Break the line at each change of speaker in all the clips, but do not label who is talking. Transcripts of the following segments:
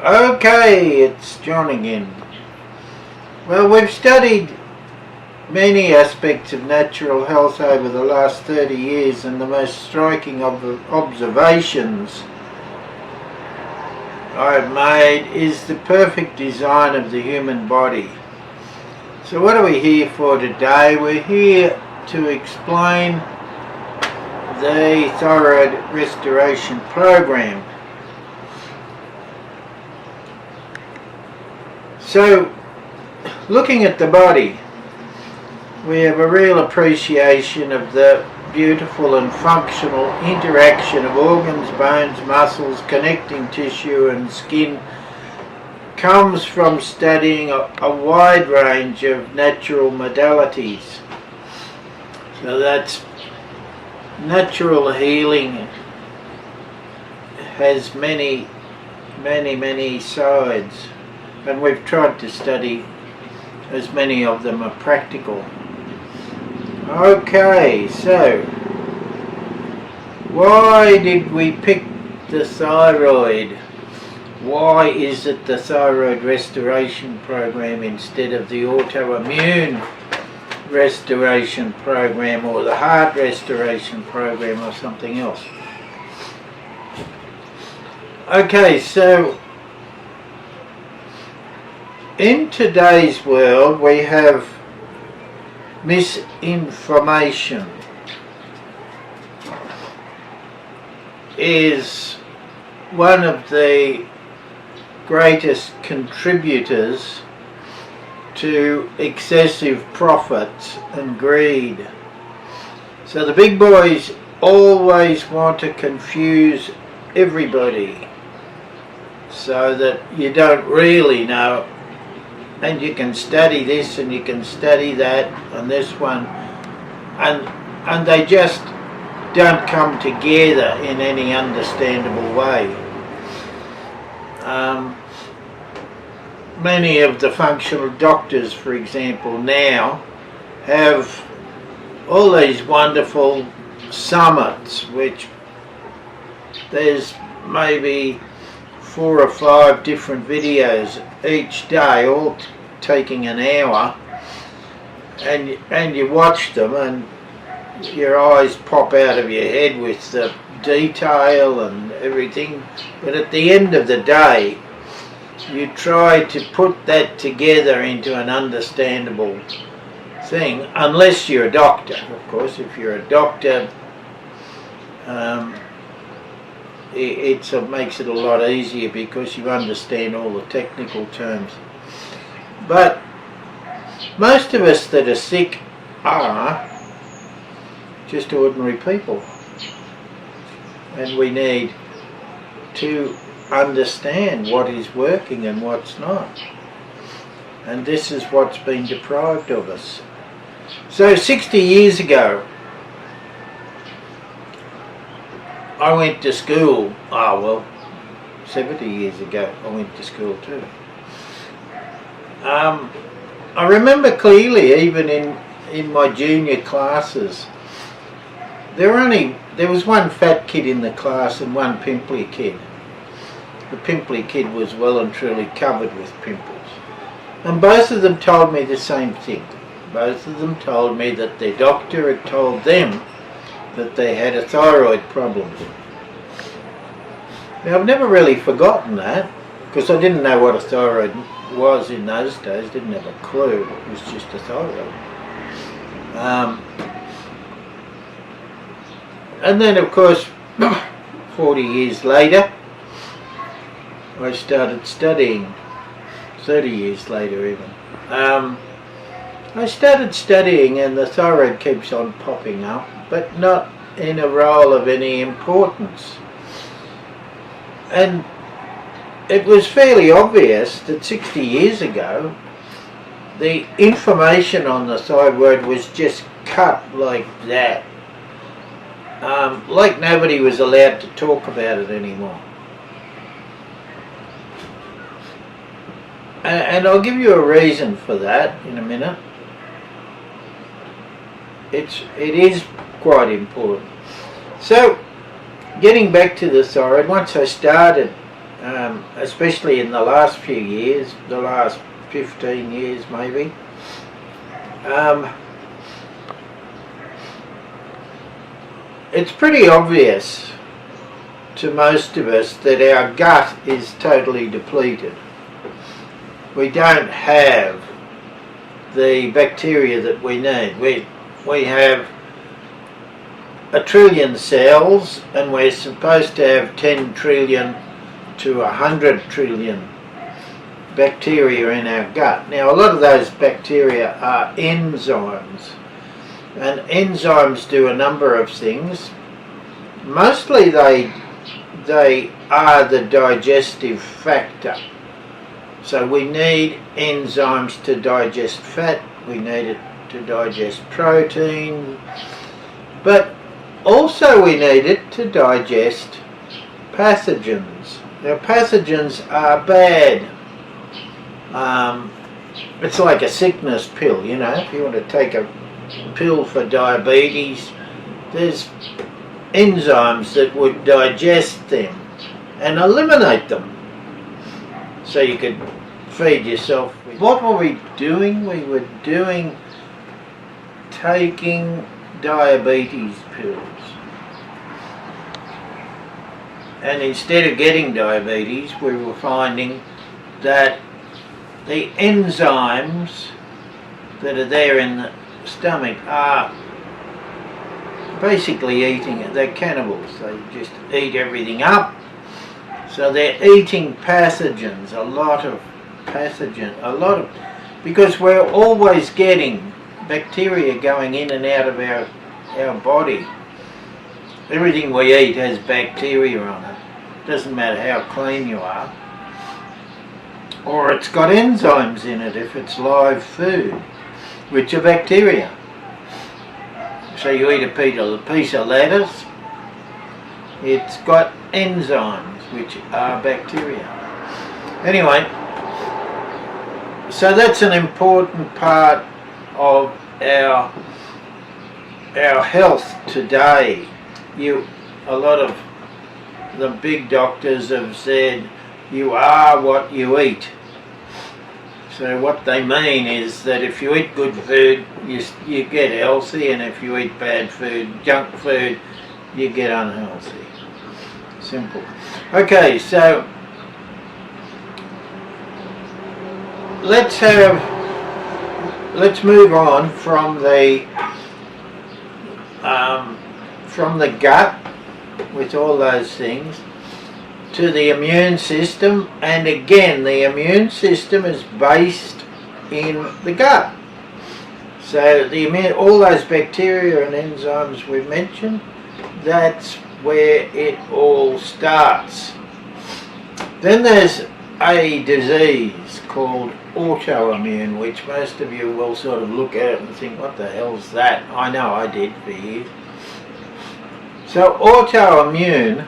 Okay, it's John again. Well, we've studied many aspects of natural health over the last 30 years, and the most striking of the observations I've made is the perfect design of the human body. So what are we here for today? We're here to explain the thyroid restoration program. So, looking at the body, we have a real appreciation of the beautiful and functional interaction of organs, bones, muscles, connecting tissue and skin comes from studying a wide range of natural modalities. So that's natural healing has many sides, and we've tried to study as many of them are practical. Okay, so why did we pick the thyroid? Why is it the thyroid restoration program instead of the autoimmune restoration program or the heart restoration program or something else? Okay, so in today's world we have misinformation is one of the greatest contributors to excessive profits and greed. So the big boys always want to confuse everybody so that you don't really know, and you can study this and you can study that and this one, and they just don't come together in any understandable way. Many of the functional doctors, for example, now have all these wonderful summits, which there's maybe 4 or 5 different videos each day, all taking an hour, and you watch them and your eyes pop out of your head with the detail and everything, but at the end of the day you try to put that together into an understandable thing, unless you're a doctor. Of course, if you're a doctor, it makes it a lot easier because you understand all the technical terms. But most of us that are sick are just ordinary people, and we need to understand what is working and what's not, and this is what's been deprived of us. So 60 years ago I went to school. 70 years ago I went to school too. I remember clearly, even in my junior classes, there was one fat kid in the class and one pimply kid. The pimply kid was well and truly covered with pimples, and both of them told me the same thing. Both of them told me that their doctor had told them that they had a thyroid problem. Now, I've never really forgotten that, because I didn't know what a thyroid was in those days. Didn't have a clue. It was just a thyroid. And then, of course, 40 years later I started studying. 30 years later even, I started studying, and the thyroid keeps on popping up, but not in a role of any importance. And it was fairly obvious that 60 years ago the information on the thyroid was just cut like that. Like nobody was allowed to talk about it anymore. And I'll give you a reason for that in a minute. It is quite important. So, getting back to the thyroid, once I started especially in the last few years, the last 15 years maybe. It's pretty obvious to most of us that our gut is totally depleted. We don't have the bacteria that we need. We have 1 trillion cells, and we're supposed to have 10 trillion to 100 trillion bacteria in our gut. Now, a lot of those bacteria are enzymes, and enzymes do a number of things. Mostly they are the digestive factor. So we need enzymes to digest fat, we need it to digest protein, but also we need it to digest pathogens. Now, pathogens are bad. It's like a sickness pill, you know. If you want to take a pill for diabetes, there's enzymes that would digest them and eliminate them, so you could feed yourself. What were we doing? We were taking diabetes pills. And instead of getting diabetes, we were finding that the enzymes that are there in the stomach are basically eating it. They're cannibals. They just eat everything up. So they're eating pathogens, because we're always getting bacteria going in and out of our body. Everything we eat has bacteria on it. Doesn't matter how clean you are. Or it's got enzymes in it if it's live food, which are bacteria. So you eat a piece of lettuce, it's got enzymes, which are bacteria. Anyway, so that's an important part of our health today. A lot of the big doctors have said you are what you eat. So what they mean is that if you eat good food, you get healthy, and if you eat bad food, junk food, you get unhealthy. Simple. Okay, so let's move on from the gut with all those things to the immune system, and again the immune system is based in the gut. So all those bacteria and enzymes we've mentioned, that's where it all starts. Then there's a disease called autoimmune, which most of you will sort of look at it and think, what the hell's that? I know I did for years. So autoimmune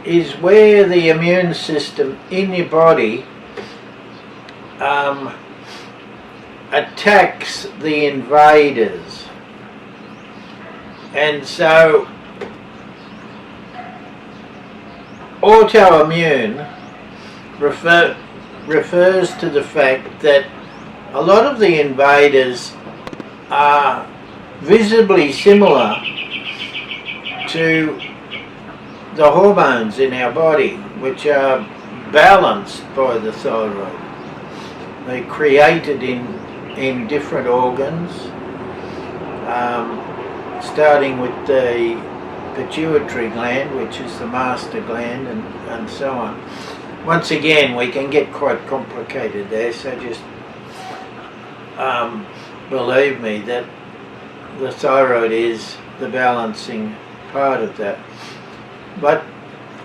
is where the immune system in your body attacks the invaders. And so autoimmune refers to the fact that a lot of the invaders are visibly similar to the hormones in our body, which are balanced by the thyroid. They're created in different organs, starting with the pituitary gland, which is the master gland, and so on. Once again, we can get quite complicated there, so just believe me that the thyroid is the balancing part of that. But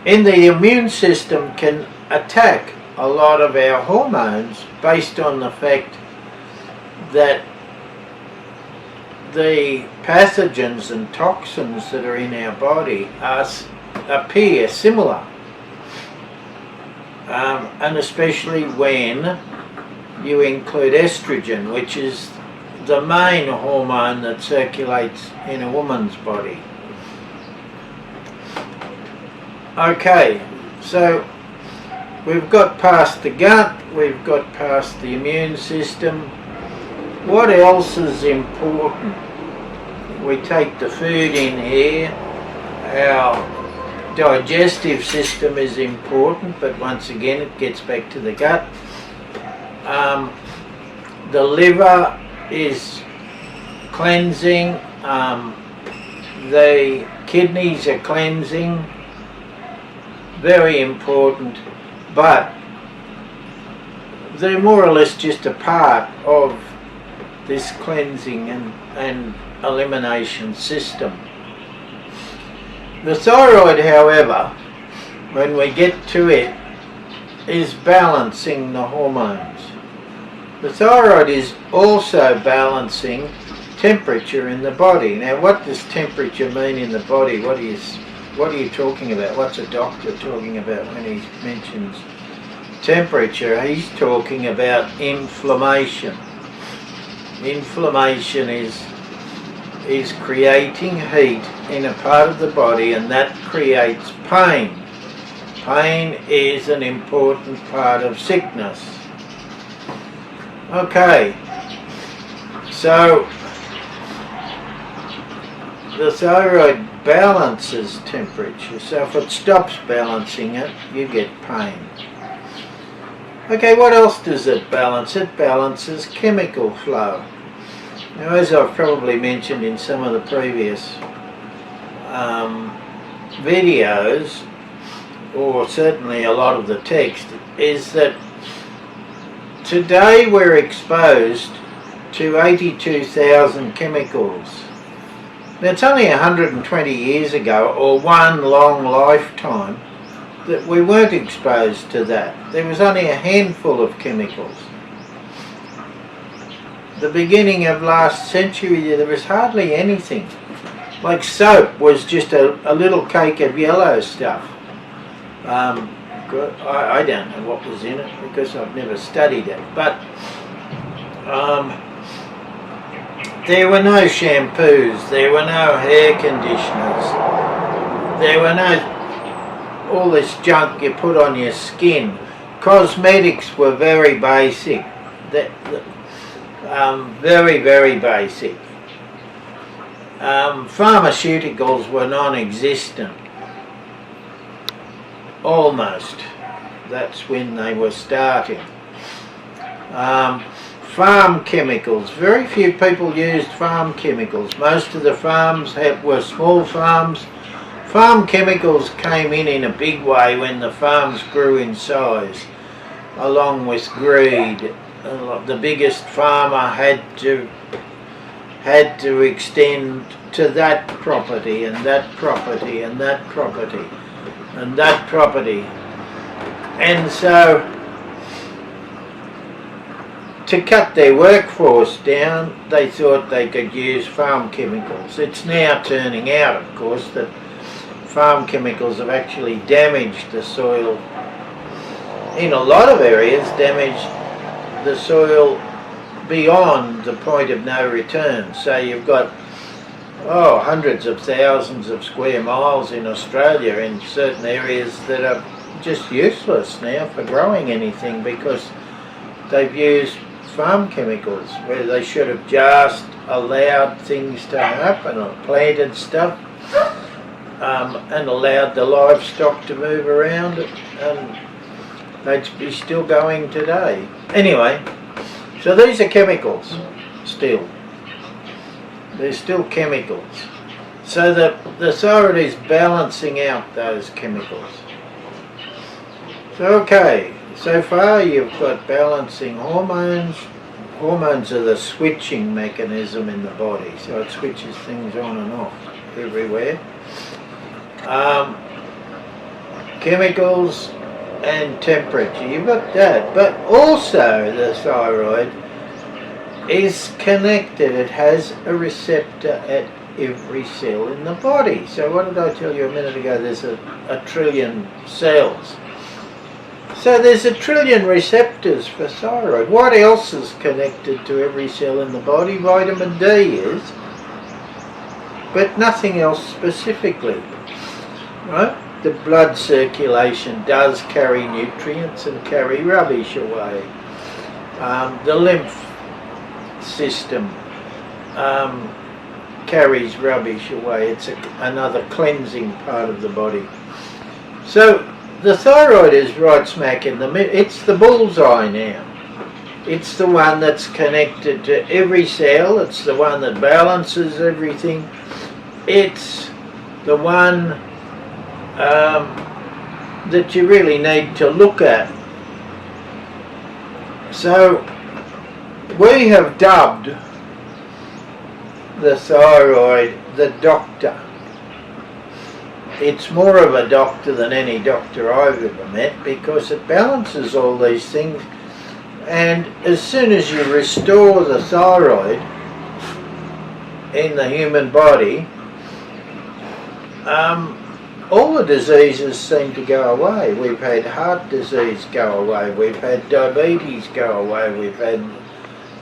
in the immune system can attack a lot of our hormones based on the fact that the pathogens and toxins that are in our body appear similar, and especially when you include estrogen, which is the main hormone that circulates in a woman's body. Okay, So we've got past the gut, we've got past the immune system. What else is important? We take the food in here. Our digestive system is important, but once again it gets back to the gut. The liver is cleansing. The kidneys are cleansing. Very important, but they're more or less just a part of this cleansing and elimination system. The thyroid, however, when we get to it, is balancing the hormones. The thyroid is also balancing temperature in the body. Now, what does temperature mean in the body? What are you talking about? What's a doctor talking about when he mentions temperature? He's talking about inflammation. Inflammation is creating heat in a part of the body, and that creates pain. Pain is an important part of sickness. Okay, so the thyroid balances temperature, so if it stops balancing it, you get pain. Okay, what else does it balance? It balances chemical flow. Now, as I've probably mentioned in some of the previous videos, or certainly a lot of the text, is that today we're exposed to 82,000 chemicals. Now, it's only 120 years ago, or one long lifetime, that we weren't exposed to that. There was only a handful of chemicals. The beginning of last century, there was hardly anything. Like soap was just a little cake of yellow stuff. I don't know what was in it because I've never studied it, but there were no shampoos, there were no hair conditioners, there were no all this junk you put on your skin. Cosmetics were very basic, very, very basic. Pharmaceuticals were non-existent. Almost. That's when they were starting. Farm chemicals. Very few people used farm chemicals. Most of the farms were small farms. Farm chemicals came in a big way when the farms grew in size, along with greed. The biggest farmer had to extend to that property and that property and that property and that property, and so to cut their workforce down, they thought they could use farm chemicals. It's now turning out, of course, that farm chemicals have actually damaged the soil. In a lot of areas, damaged the soil beyond the point of no return. So you've got hundreds of thousands of square miles in Australia in certain areas that are just useless now for growing anything because they've used farm chemicals where they should have just allowed things to happen or planted stuff and allowed the livestock to move around, and they'd be still going today. Anyway, so these are chemicals still. They're still chemicals. So the thyroid is balancing out those chemicals. So okay, so far you've got balancing hormones. Hormones are the switching mechanism in the body, so it switches things on and off everywhere. Chemicals and temperature, you've got that, but also the thyroid is connected. It has a receptor at every cell in the body. So what did I tell you a minute ago? There's a trillion cells. So there's a trillion receptors for thyroid. What else is connected to every cell in the body? Vitamin D is, but nothing else specifically, right? the blood circulation does carry nutrients and carry rubbish away. The lymph system carries rubbish away. It's another cleansing part of the body. So the thyroid is right smack in the middle. It's the bullseye now. It's the one that's connected to every cell. It's the one that balances everything. It's the one that you really need to look at. So we have dubbed the thyroid the doctor. It's more of a doctor than any doctor I've ever met, because it balances all these things, and as soon as you restore the thyroid in the human body, all the diseases seem to go away. We've had heart disease go away, we've had diabetes go away, we've had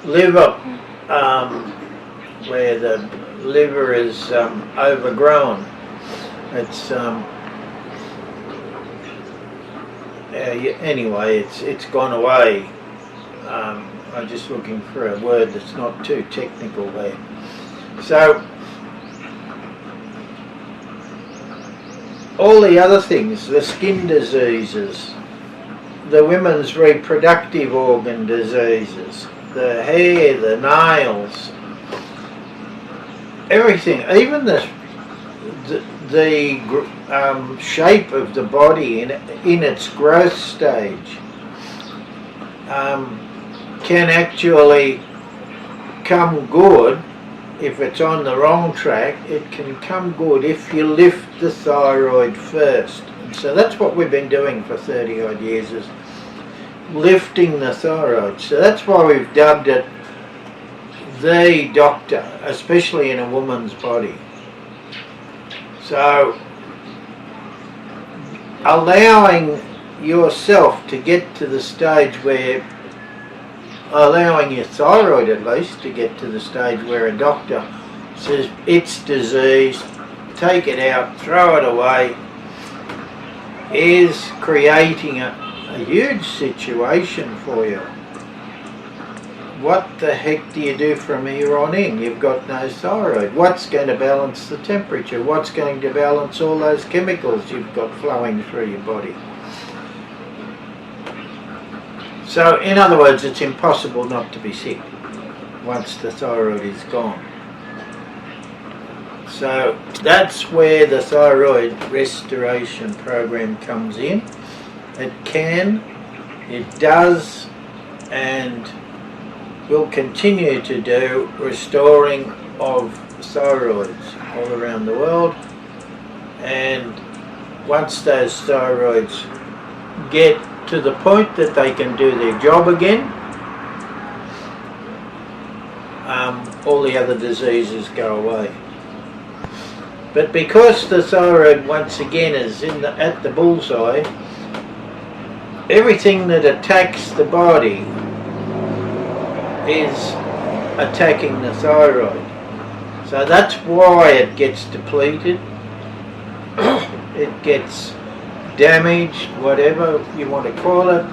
liver, where the liver is overgrown. It's anyway, it's gone away. I'm just looking for a word that's not too technical there. So all the other things, the skin diseases, the women's reproductive organ diseases, the hair, the nails, everything, even the shape of the body in its growth stage can actually come good. If it's on the wrong track, it can come good if you lift the thyroid first. And so that's what we've been doing for 30 odd years, is lifting the thyroid. So that's why we've dubbed it the doctor, especially in a woman's body. So allowing yourself to get to the stage where, allowing your thyroid at least to get to the stage where a doctor says it's diseased, take it out, throw it away, is creating a huge situation for you. What the heck do you do from here on in? You've got no thyroid. What's going to balance the temperature? What's going to balance all those chemicals you've got flowing through your body? So, in other words, it's impossible not to be sick once the thyroid is gone. So, that's where the thyroid restoration program comes in. It can, it does, and will continue to do restoring of thyroids all around the world. And once those thyroids get to the point that they can do their job again, all the other diseases go away. But because the thyroid once again is at the bullseye, everything that attacks the body is attacking the thyroid. So that's why it gets depleted, it gets damaged, whatever you want to call it,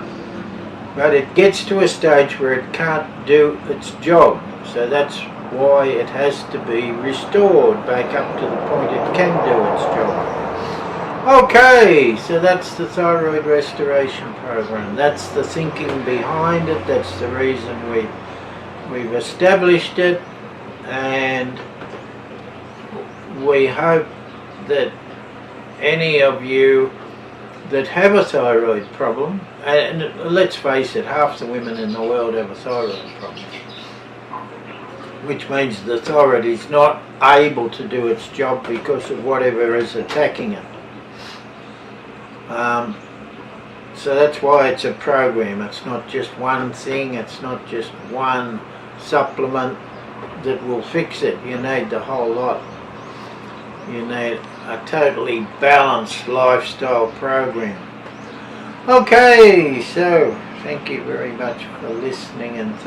but it gets to a stage where it can't do its job. So that's why it has to be restored back up to the point it can do its job. Okay, so that's the thyroid restoration program. That's the thinking behind it. That's the reason we've established it, and we hope that any of you that have a thyroid problem, and let's face it, half the women in the world have a thyroid problem, which means the thyroid is not able to do its job because of whatever is attacking it. So that's why it's a program. It's not just one thing, it's not just one supplement that will fix it. You need the whole lot. You need a totally balanced lifestyle program. Okay, so thank you very much for listening, and